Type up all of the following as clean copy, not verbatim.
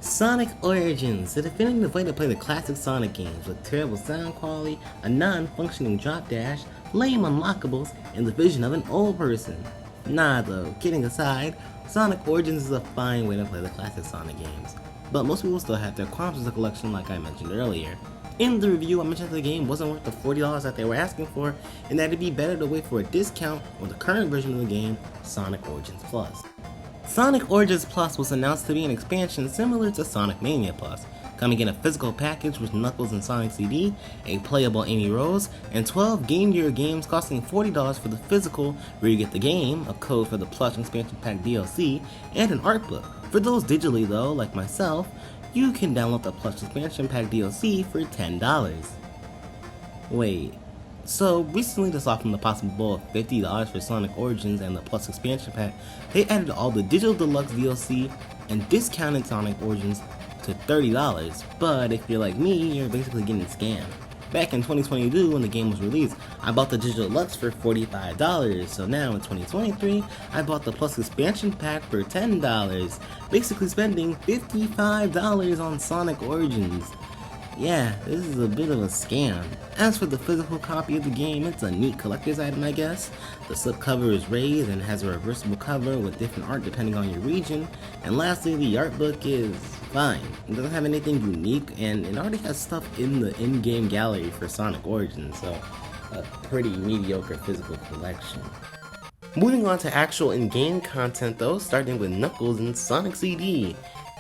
Sonic Origins, the definitive way to play the classic Sonic games with terrible sound quality, a non-functioning drop dash, lame unlockables, and the vision of an old person. Nah though, kidding aside, Sonic Origins is a fine way to play the classic Sonic games, but most people still have their qualms with the collection like I mentioned earlier. In the review, I mentioned that the game wasn't worth the $40 that they were asking for, and that it'd be better to wait for a discount on the current version of the game, Sonic Origins Plus. Sonic Origins Plus was announced to be an expansion similar to Sonic Mania Plus, coming in a physical package with Knuckles and Sonic CD, a playable Amy Rose, and 12 Game Gear games costing $40 for the physical, where you get the game, a code for the Plush Expansion Pack DLC, and an art book. For those digitally though, like myself, you can download the Plush Expansion Pack DLC for $10. Wait. So recently, to soften the possible of $50 for Sonic Origins and the Plus Expansion Pack, they added all the Digital Deluxe DLC and discounted Sonic Origins to $30, but if you're like me, you're basically getting scammed. Back in 2022, when the game was released, I bought the Digital Deluxe for $45, so now in 2023, I bought the Plus Expansion Pack for $10, basically spending $55 on Sonic Origins. Yeah, this is a bit of a scam. As for the physical copy of the game, it's a neat collector's item I guess. The slipcover is raised and has a reversible cover with different art depending on your region. And lastly, the art book is fine. It doesn't have anything unique and it already has stuff in the in-game gallery for Sonic Origins, so a pretty mediocre physical collection. Moving on to actual in-game content though, starting with Knuckles and Sonic CD.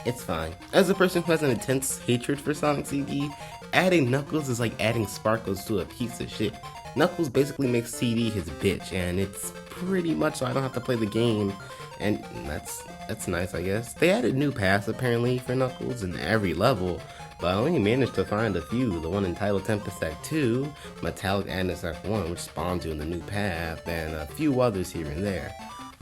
It's fine. As a person who has an intense hatred for Sonic CD, adding Knuckles is like adding Sparkles to a piece of shit. Knuckles basically makes CD his bitch, and it's pretty much so I don't have to play the game, and that's nice I guess. They added new paths apparently for Knuckles in every level, but I only managed to find a few, the one entitled Tempest Act 2, Metallic Madness Act 1, which spawns you in the new path, and a few others here and there.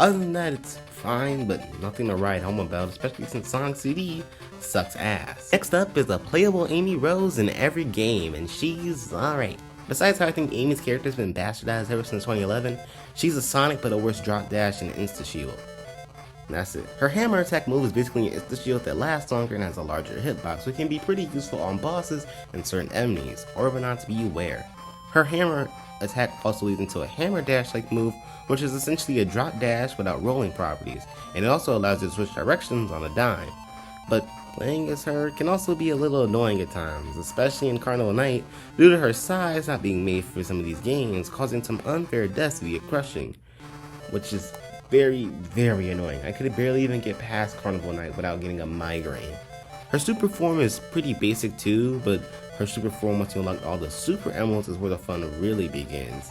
Other than that, it's fine, but nothing to write home about, especially since Sonic CD sucks ass. Next up is a playable Amy Rose in every game, and she's alright. Besides how I think Amy's character has been bastardized ever since 2011, she's a Sonic but a worse drop dash and insta shield. That's it. Her hammer attack move is basically an insta shield that lasts longer and has a larger hitbox, so it can be pretty useful on bosses and certain enemies, Orbinauts beware. Her hammer attack also leads into a hammer dash like move, which is essentially a drop dash without rolling properties, and it also allows you to switch directions on a dime. But playing as her can also be a little annoying at times, especially in Carnival Night, due to her size not being made for some of these games, causing some unfair deaths via crushing, which is very, very annoying. I could barely even get past Carnival Night without getting a migraine. Her super form is pretty basic too, but her super form, once you unlock all the super emeralds, is where the fun really begins.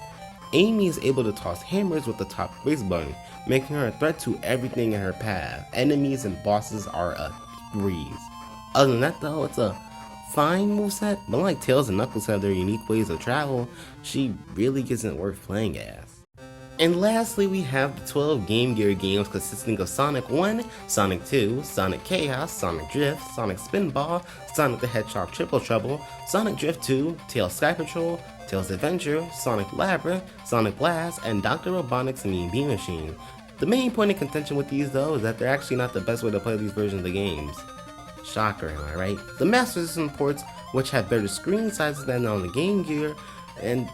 Amy is able to toss hammers with the top race button, making her a threat to everything in her path. Enemies and bosses are a breeze. Other than that though, it's a fine moveset, but unlike Tails and Knuckles have their unique ways of travel, she really isn't worth playing as. And lastly, we have the 12 Game Gear games consisting of Sonic 1, Sonic 2, Sonic Chaos, Sonic Drift, Sonic Spinball, Sonic the Hedgehog Triple Trouble, Sonic Drift 2, Tails Sky Patrol, Tails Adventure, Sonic Labyrinth, Sonic Blast, and Dr. Robotnik's Mean Bean Machine. The main point of contention with these though is that they're actually not the best way to play these versions of the games. Shocker, am I right? The Master System ports, which have better screen sizes than on the Game Gear, and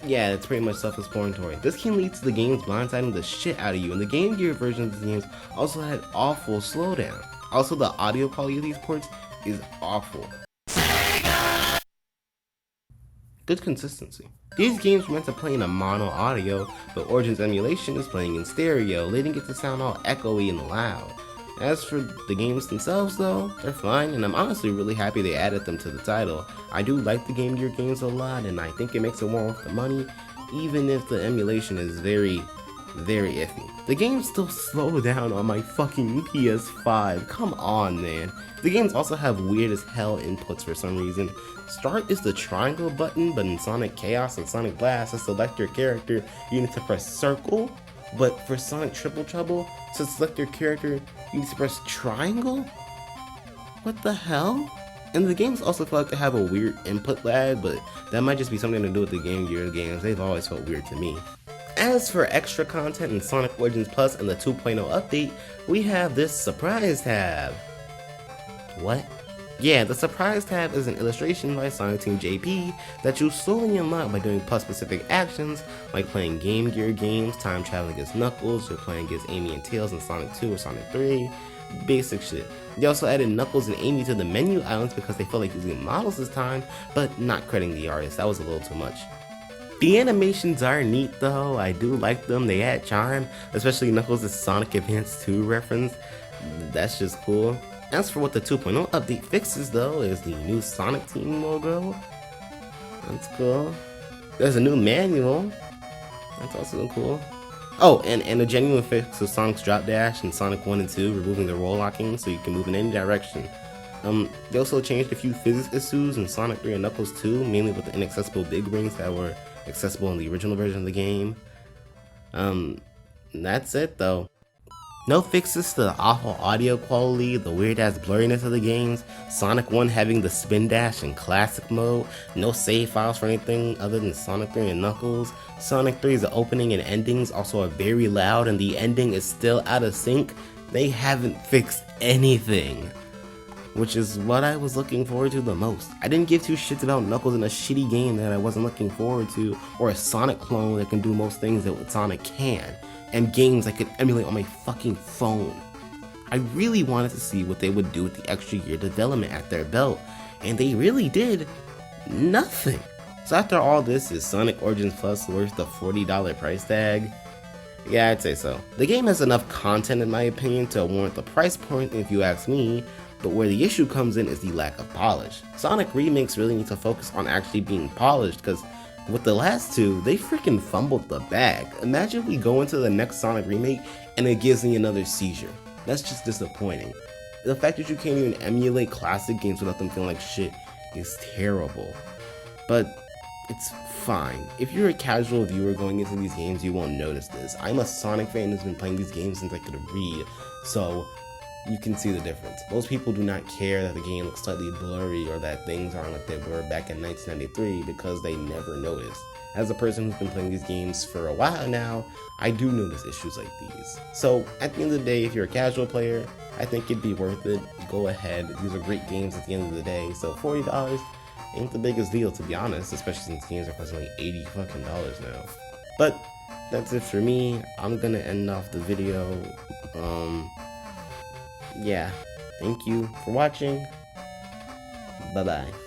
yeah, it's pretty much self-explanatory. This can lead to the games blindsiding the shit out of you, and the Game Gear version of the games also had awful slowdown. Also, the audio quality of these ports is awful. Good consistency. These games were meant to play in a mono audio, but Origins emulation is playing in stereo, leading it to sound all echoey and loud. As for the games themselves though, they're fine, and I'm honestly really happy they added them to the title. I do like the Game Gear games a lot, and I think it makes it more worth the money, even if the emulation is very, very iffy. The games still slow down on my fucking PS5, come on man. The games also have weird as hell inputs for some reason. Start is the triangle button, but in Sonic Chaos and Sonic Blast to select your character, you need to press circle. But for Sonic Triple Trouble, to select your character, you need to press triangle? What the hell? And the games also feel like they have a weird input lag, but that might just be something to do with the Game Gear games. They've always felt weird to me. As for extra content in Sonic Origins Plus and the 2.0 update, we have this surprise tab. What? Yeah, the surprise tab is an illustration by Sonic Team JP that you slowly unlock by doing plus-specific actions, like playing Game Gear games, time traveling as Knuckles, or playing against Amy and Tails in Sonic 2 or Sonic 3. Basic shit. They also added Knuckles and Amy to the menu islands because they felt like using models this time, but not crediting the artist. That was a little too much. The animations are neat though, I do like them, they add charm, especially Knuckles' Sonic Advance 2 reference. That's just cool. As for what the 2.0 update fixes though, is the new Sonic Team logo. That's cool. There's a new manual. That's also cool. Oh, and a genuine fix of Sonic's drop dash in Sonic 1 and 2, removing the roll locking so you can move in any direction. They also changed a few physics issues in Sonic 3 and Knuckles 2, mainly with the inaccessible big rings that were accessible in the original version of the game. That's it though. No fixes to the awful audio quality, the weird ass blurriness of the games, Sonic 1 having the spin dash in classic mode, no save files for anything other than Sonic 3 and Knuckles, Sonic 3's opening and endings also are very loud and the ending is still out of sync. They haven't fixed anything, which is what I was looking forward to the most. I didn't give two shits about Knuckles in a shitty game that I wasn't looking forward to, or a Sonic clone that can do most things that Sonic can, and games I could emulate on my fucking phone. I really wanted to see what they would do with the extra year development at their belt, and they really did nothing. So after all this, is Sonic Origins Plus worth the $40 price tag? Yeah, I'd say so. The game has enough content in my opinion to warrant the price point if you ask me, but where the issue comes in is the lack of polish. Sonic remakes really need to focus on actually being polished, because with the last two, they freaking fumbled the bag. Imagine we go into the next Sonic remake and it gives me another seizure. That's just disappointing. The fact that you can't even emulate classic games without them feeling like shit is terrible. But it's fine. If you're a casual viewer going into these games, you won't notice this. I'm a Sonic fan who's been playing these games since I could read, so you can see the difference. Most people do not care that the game looks slightly blurry or that things aren't like they were back in 1993 because they never noticed. As a person who's been playing these games for a while now, I do notice issues like these. So at the end of the day, if you're a casual player, I think it'd be worth it. Go ahead. These are great games at the end of the day. So $40 ain't the biggest deal, to be honest, especially since games are costing like $80 fucking now. But that's it for me. I'm gonna end off the video. Yeah, thank you for watching. Bye bye.